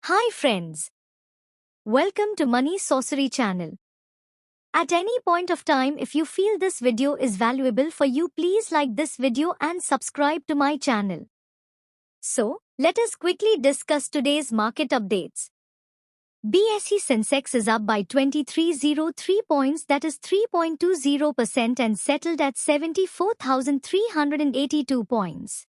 Hi friends. Welcome to Money Sorcery channel. At any point of time, if you feel this video is valuable for you, please like this video and subscribe to my channel. So, let us quickly discuss today's market updates. BSE Sensex is up by 2303 points, that is 3.20%, and settled at 74,382 points.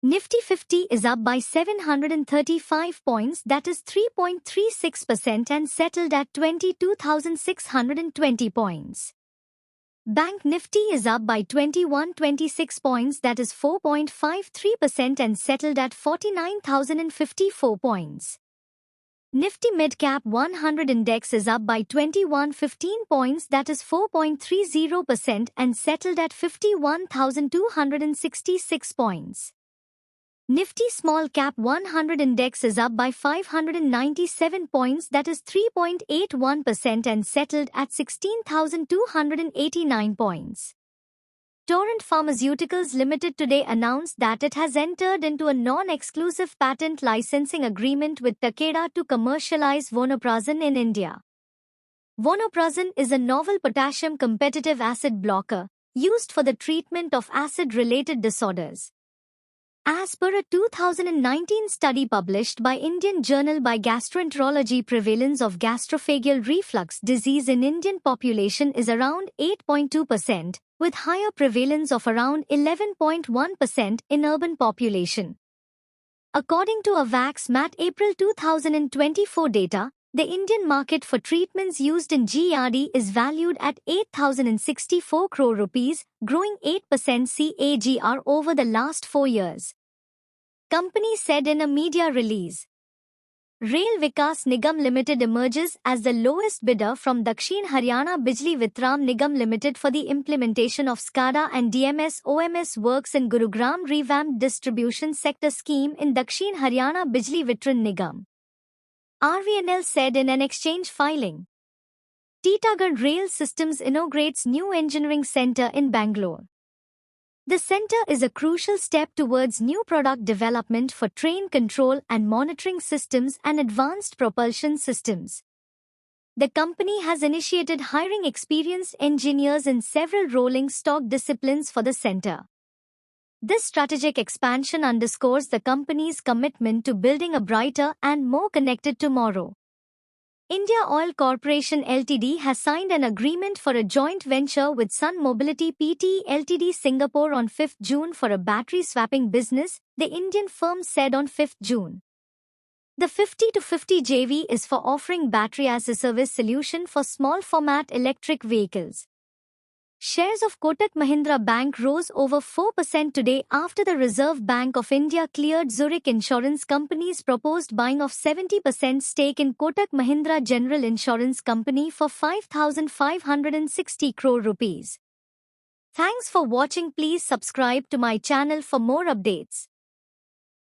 Nifty 50 is up by 735 points, that is 3.36%, and settled at 22,620 points. Bank Nifty is up by 2126 points, that is 4.53%, and settled at 49,054 points. Nifty Midcap 100 Index is up by 2115 points, that is 4.30%, and settled at 51,266 points. Nifty Small Cap 100 Index is up by 597 points, that is 3.81%, and settled at 16,289 points. Torrent Pharmaceuticals Limited today announced that it has entered into a non-exclusive patent licensing agreement with Takeda to commercialize vonoprazan in India. Vonoprazan is a novel potassium competitive acid blocker used for the treatment of acid-related disorders. As per a 2019 study published by Indian Journal by Gastroenterology, prevalence of gastroesophageal reflux disease in Indian population is around 8.2%, with higher prevalence of around 11.1% in urban population. According to AWACS MAT April 2024 data, the Indian market for treatments used in GERD is valued at 8,064 crore rupees, growing 8% CAGR over the last 4 years. Company said in a media release. Rail Vikas Nigam Limited emerges as the lowest bidder from Dakshin Haryana Bijli Vitram Nigam Limited for the implementation of SCADA and DMS/OMS works in Gurugram revamped distribution sector scheme in Dakshin Haryana Bijli Vitran Nigam. RVNL said in an exchange filing. Titagarh Rail Systems inaugurates new engineering center in Bangalore. The center is a crucial step towards new product development for train control and monitoring systems and advanced propulsion systems. The company has initiated hiring experienced engineers in several rolling stock disciplines for the center. This strategic expansion underscores the company's commitment to building a brighter and more connected tomorrow. India Oil Corporation Ltd has signed an agreement for a joint venture with Sun Mobility Pte Ltd Singapore on 5 June for a battery swapping business, the Indian firm said on 5 June. The 50-50 JV is for offering battery as a service solution for small format electric vehicles. Shares of Kotak Mahindra Bank rose over 4% today after the Reserve Bank of India cleared Zurich Insurance Company's proposed buying of 70% stake in Kotak Mahindra General Insurance Company for 5,560 crore rupees. Thanks for watching. Please subscribe to my channel for more updates.